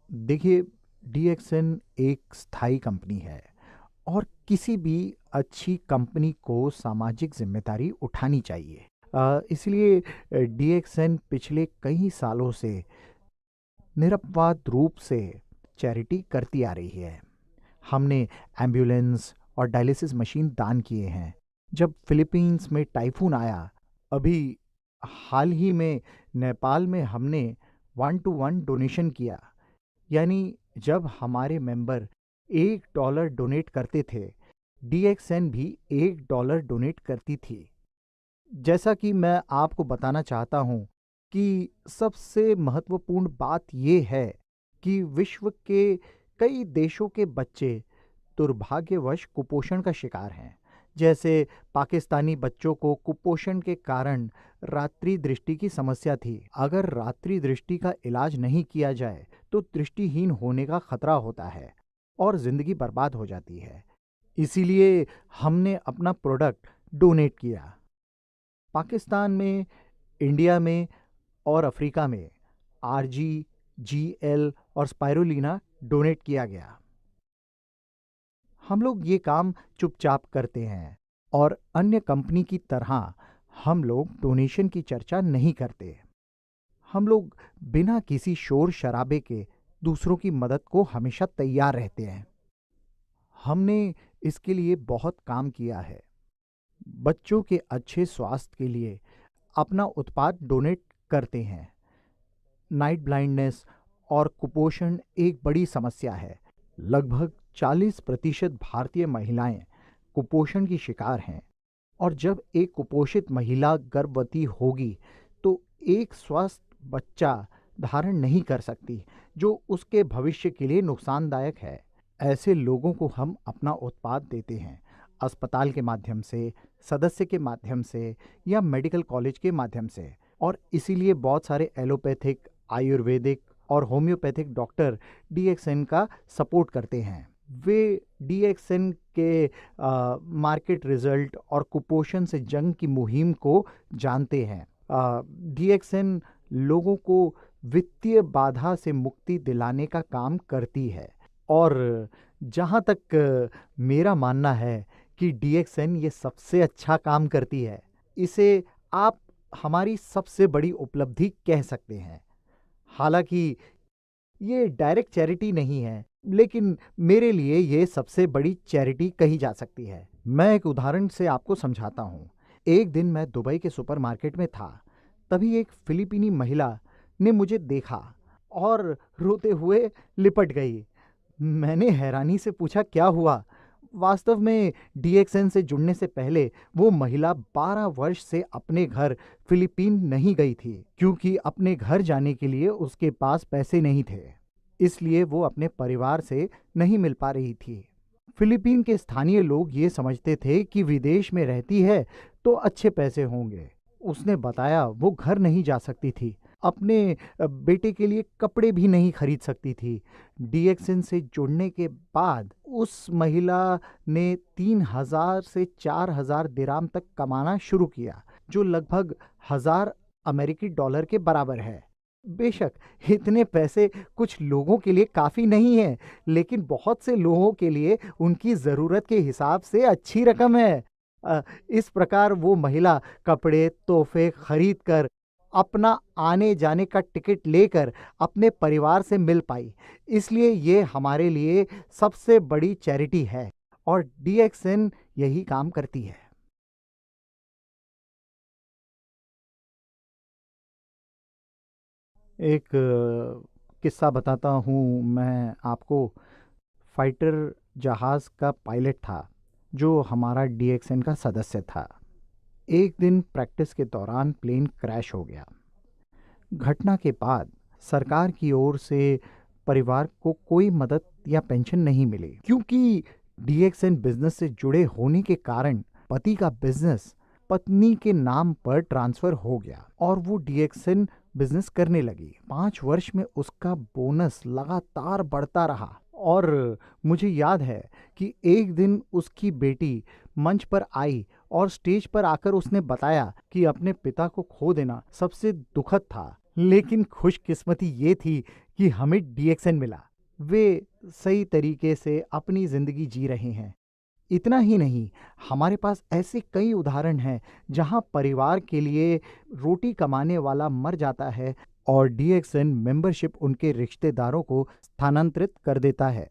देखिए, डीएक्सएन एक स्थायी कंपनी है और किसी भी अच्छी कंपनी को सामाजिक जिम्मेदारी उठानी चाहिए। इसलिए डीएक्सएन पिछले कई सालों से निरपवाद रूप से चैरिटी करती आ रही है। हमने एम्बुलेंस और डायलिसिस मशीन दान किए हैं। जब फिलीपींस में टाइफून आया, अभी हाल ही में नेपाल में हमने 1-to-1 डोनेशन किया। यानी जब हमारे मेंबर $1 डोनेट करते थे, डीएक्सएन भी $1 डोनेट करती थी। जैसा कि मैं आपको बताना चाहता हूँ कि सबसे महत्वपूर्ण बात ये है कि विश्व के कई देशों के बच्चे दुर्भाग्यवश कुपोषण का शिकार हैं। जैसे पाकिस्तानी बच्चों को कुपोषण के कारण रात्रि दृष्टि की समस्या थी। अगर रात्रि दृष्टि का इलाज नहीं किया जाए तो दृष्टिहीन होने का खतरा होता है और जिंदगी बर्बाद हो जाती है। इसीलिए हमने अपना प्रोडक्ट डोनेट किया। पाकिस्तान में, इंडिया में और अफ्रीका में आरजी, जीएल और स्पाइरुलिना डोनेट किया गया। हम लोग ये काम चुपचाप करते हैं और अन्य कंपनी की तरह हम लोग डोनेशन की चर्चा नहीं करते। हम लोग बिना किसी शोर शराबे के दूसरों की मदद को हमेशा तैयार रहते हैं। हमने इसके लिए बहुत काम किया है। बच्चों के अच्छे स्वास्थ्य के लिए अपना उत्पाद डोनेट करते हैं। नाइट ब्लाइंडनेस और कुपोषण एक बड़ी समस्या है। लगभग 40% भारतीय महिलाएं कुपोषण की शिकार हैं और जब एक कुपोषित महिला गर्भवती होगी तो एक स्वस्थ बच्चा धारण नहीं कर सकती, जो उसके भविष्य के लिए नुकसानदायक है। ऐसे लोगों को हम अपना उत्पाद देते हैं, अस्पताल के माध्यम से, सदस्य के माध्यम से या मेडिकल कॉलेज के माध्यम से। और इसीलिए बहुत सारे एलोपैथिक, आयुर्वेदिक और होम्योपैथिक डॉक्टर डीएक्सएन का सपोर्ट करते हैं। वे डीएक्सएन के मार्केट रिजल्ट और कुपोषण से जंग की मुहिम को जानते हैं। डीएक्सएन लोगों को वित्तीय बाधा से मुक्ति दिलाने का काम करती है और जहाँ तक मेरा मानना है कि डीएक्सएन ये सबसे अच्छा काम करती है, इसे आप हमारी सबसे बड़ी उपलब्धि कह सकते हैं। हालांकि ये डायरेक्ट चैरिटी नहीं है, लेकिन मेरे लिए ये सबसे बड़ी चैरिटी कही जा सकती है। मैं एक उदाहरण से आपको समझाता हूँ। एक दिन मैं दुबई के सुपरमार्केट में था, तभी एक फिलीपीनी महिला ने मुझे देखा और रोते हुए लिपट गई। मैंने हैरानी से पूछा, क्या हुआ? वास्तव में डीएक्सएन से जुड़ने से पहले वो महिला 12 वर्ष से अपने घर फिलीपीन नहीं गई थी, क्योंकि अपने घर जाने के लिए उसके पास पैसे नहीं थे। इसलिए वो अपने परिवार से नहीं मिल पा रही थी। फिलीपीन के स्थानीय लोग ये समझते थे कि विदेश में रहती है तो अच्छे पैसे होंगे। उसने बताया वो घर नहीं जा सकती थी, अपने बेटे के लिए कपड़े भी नहीं खरीद सकती थी। डीएक्सएन से जुड़ने के बाद उस महिला ने 3,000 से 4,000 दिराम तक कमाना शुरू किया, जो लगभग $1,000 के बराबर है। बेशक इतने पैसे कुछ लोगों के लिए काफ़ी नहीं है, लेकिन बहुत से लोगों के लिए उनकी ज़रूरत के हिसाब से अच्छी रकम है। इस प्रकार वो महिला कपड़े, तोहफे खरीद कर, अपना आने जाने का टिकट लेकर अपने परिवार से मिल पाई। इसलिए ये हमारे लिए सबसे बड़ी चैरिटी है और डीएक्सएन यही काम करती है। एक किस्सा बताता हूँ मैं आपको। फाइटर जहाज़ का पायलट था जो हमारा डीएक्सएन का सदस्य था। एक दिन प्रैक्टिस के दौरान प्लेन क्रैश हो गया। घटना के बाद सरकार की ओर से परिवार को कोई मदद या पेंशन नहीं मिली, क्योंकि डीएक्सएन बिजनेस से जुड़े होने के कारण पति का बिजनेस पत्नी के नाम पर ट्रांसफर हो गया और वो डीएक्सएन बिजनेस करने लगी। 5 वर्ष में उसका बोनस लगातार बढ़ता रहा और मुझे याद है कि एक दिन उसकी बेटी मंच पर आई और स्टेज पर आकर उसने बताया कि अपने पिता को खो देना सबसे दुखद था, लेकिन खुशकिस्मती ये थी कि हमें डीएक्सएन मिला। वे सही तरीके से अपनी जिंदगी जी रहे हैं। इतना ही नहीं, हमारे पास ऐसे कई उदाहरण हैं जहां परिवार के लिए रोटी कमाने वाला मर जाता है और डीएक्सएन मेंबरशिप उनके रिश्तेदारों को स्थानांतरित कर देता है,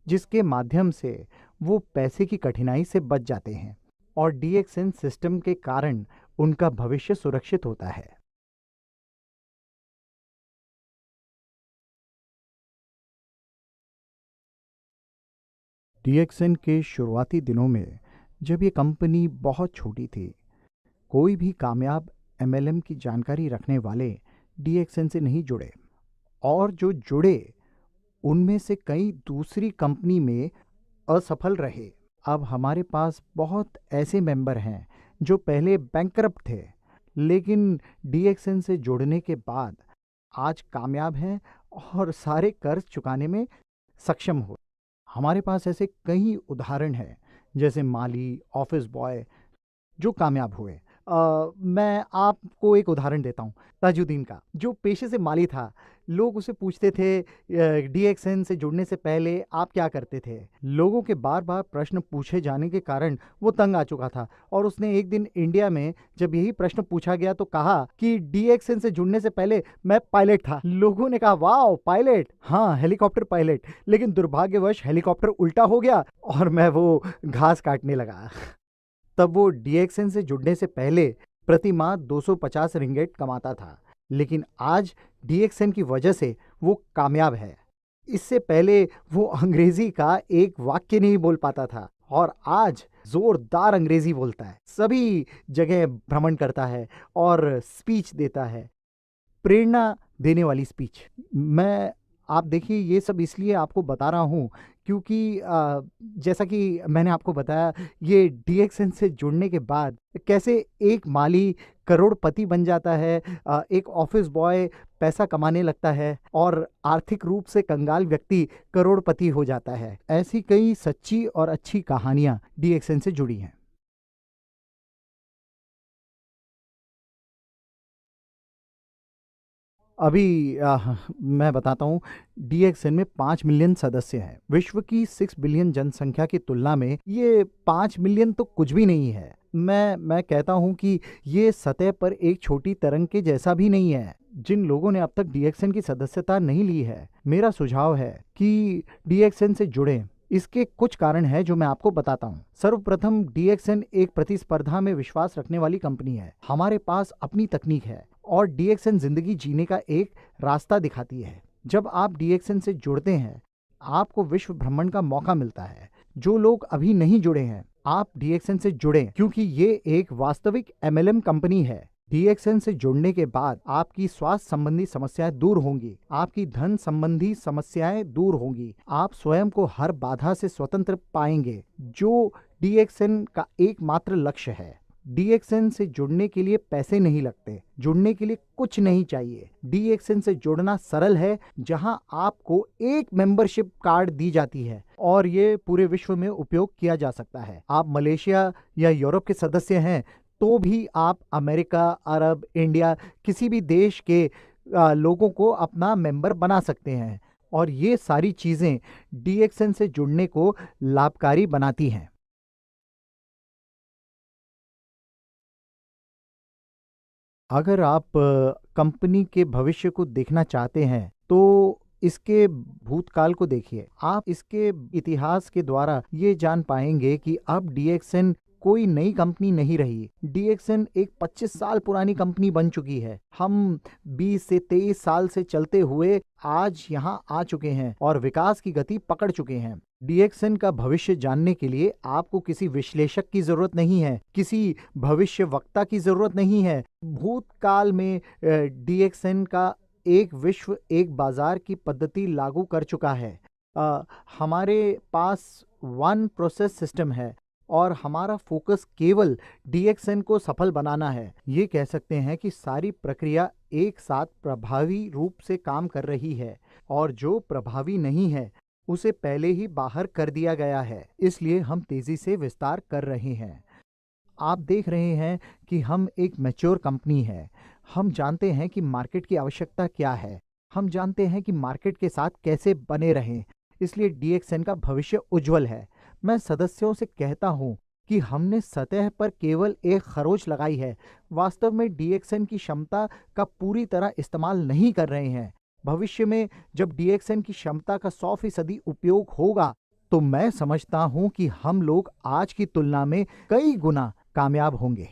जिसके माध्यम से वो पैसे की कठिनाई से बच जाते हैं और डीएक्सएन सिस्टम के कारण उनका भविष्य सुरक्षित होता है। डीएक्सएन के शुरुआती दिनों में जब ये कंपनी बहुत छोटी थी, कोई भी कामयाब एमएलएम की जानकारी रखने वाले डीएक्सएन से नहीं जुड़े, और जो जुड़े उनमें से कई दूसरी कंपनी में असफल रहे। अब हमारे पास बहुत ऐसे मेंबर हैं जो पहले बैंकरप्ट थे, लेकिन डीएक्सएन से जुड़ने के बाद आज कामयाब हैं और सारे कर्ज चुकाने में सक्षम हो। हमारे पास ऐसे कई उदाहरण हैं, जैसे माली, ऑफिस बॉय जो कामयाब हुए। मैं आपको एक उदाहरण देता हूँ, ताजुद्दीन का, जो पेशे से माली था। लोग उसे पूछते थे डीएक्सएन से जुड़ने से पहले आप क्या करते थे। लोगों के बार बार प्रश्न पूछे जाने के कारण वो तंग आ चुका था, और उसने एक दिन इंडिया में जब यही प्रश्न पूछा गया तो कहा कि डीएक्सएन से जुड़ने से पहले मैं पायलट था। लोगों ने कहा, वाह पायलट, हाँ हेलीकॉप्टर पायलट। लेकिन दुर्भाग्यवश हेलीकॉप्टर उल्टा हो गया और मैं वो घास काटने लगा। तब वो डीएक्सएन से जुड़ने से पहले प्रति माह 250 रिंगेट कमाता था, लेकिन आज डीएक्सएन की वजह से वो कामयाब है। इससे पहले वो अंग्रेजी का एक वाक्य नहीं बोल पाता था, और आज जोरदार अंग्रेजी बोलता है, सभी जगह भ्रमण करता है और स्पीच देता है, प्रेरणा देने वाली स्पीच। मैं आप देखिए, ये सब इसलिए आपको बता रहा हूँ क्योंकि जैसा कि मैंने आपको बताया, ये डीएक्सएन से जुड़ने के बाद कैसे एक माली करोड़पति बन जाता है, एक ऑफिस बॉय पैसा कमाने लगता है, और आर्थिक रूप से कंगाल व्यक्ति करोड़पति हो जाता है। ऐसी कई सच्ची और अच्छी कहानियां डीएक्सएन से जुड़ी हैं। अभी मैं बताता हूँ, डीएक्सएन में 5 मिलियन सदस्य हैं। विश्व की 6 बिलियन जनसंख्या की तुलना में ये 5 मिलियन तो कुछ भी नहीं है। मैं कहता हूँ कि ये सतह पर एक छोटी तरंग के जैसा भी नहीं है। जिन लोगों ने अब तक डीएक्सएन की सदस्यता नहीं ली है, मेरा सुझाव है कि डीएक्सएन से जुड़ें। इसके कुछ कारण हैं जो मैं आपको बताता हूँ। सर्वप्रथम, डीएक्सएन एक प्रतिस्पर्धा में विश्वास रखने वाली कंपनी है। हमारे पास अपनी तकनीक है और डीएक्सएन जिंदगी जीने का एक रास्ता दिखाती है। जब आप डीएक्सएन से जुड़ते हैं, आपको विश्व भ्रमण का मौका मिलता है। जो लोग अभी नहीं जुड़े हैं, आप डीएक्सएन से जुड़ें, क्योंकि ये एक वास्तविक एमएलएम कंपनी है। डीएक्सएन से जुड़ने के बाद आपकी स्वास्थ्य संबंधी समस्याएं दूर होंगी, आपकी धन संबंधी समस्याएं दूर होंगी, आप स्वयं को हर बाधा से स्वतंत्र पाएंगे, जो डीएक्सएन का एकमात्र लक्ष्य है। डीएक्सएन से जुड़ने के लिए पैसे नहीं लगते, जुड़ने के लिए कुछ नहीं चाहिए। डीएक्सएन से जुड़ना सरल है, जहां आपको एक मेंबरशिप कार्ड दी जाती है और ये पूरे विश्व में उपयोग किया जा सकता है। आप मलेशिया या यूरोप के सदस्य हैं तो भी आप अमेरिका, अरब, इंडिया, किसी भी देश के लोगों को अपना मेंबर बना सकते हैं, और ये सारी चीजें डीएक्सएन से जुड़ने को लाभकारी बनाती हैं। अगर आप कंपनी के भविष्य को देखना चाहते हैं तो इसके भूतकाल को देखिए। आप इसके इतिहास के द्वारा ये जान पाएंगे कि अब डीएक्सएन कोई नई कंपनी नहीं रही। डीएक्सएन एक 25 साल पुरानी कंपनी बन चुकी है। हम 20 से 23 साल से चलते हुए आज यहाँ आ चुके हैं और विकास की गति पकड़ चुके हैं। डीएक्सएन का भविष्य जानने के लिए आपको किसी विश्लेषक की जरूरत नहीं है, किसी भविष्य वक्ता की जरूरत नहीं है। भूतकाल में डीएक्सएन का एक विश्व एक बाजार की पद्धति लागू कर चुका है। हमारे पास वन प्रोसेस सिस्टम है और हमारा फोकस केवल डीएक्सएन को सफल बनाना है। ये कह सकते हैं कि सारी प्रक्रिया एक साथ प्रभावी रूप से काम कर रही है, और जो प्रभावी नहीं है उसे पहले ही बाहर कर दिया गया है। इसलिए हम तेजी से विस्तार कर रहे हैं। आप देख रहे हैं कि हम एक मैच्योर कंपनी है। हम जानते हैं कि मार्केट की आवश्यकता क्या है। हम जानते हैं कि मार्केट के साथ कैसे बने रहें। इसलिए डीएक्सएन का भविष्य उज्जवल है। मैं सदस्यों से कहता हूँ कि हमने सतह पर केवल एक खरोच लगाई है। वास्तव में डीएक्सएन की क्षमता का पूरी तरह इस्तेमाल नहीं कर रहे हैं। भविष्य में जब डीएक्सएन की क्षमता का 100% उपयोग होगा, तो मैं समझता हूँ कि हम लोग आज की तुलना में कई गुना कामयाब होंगे।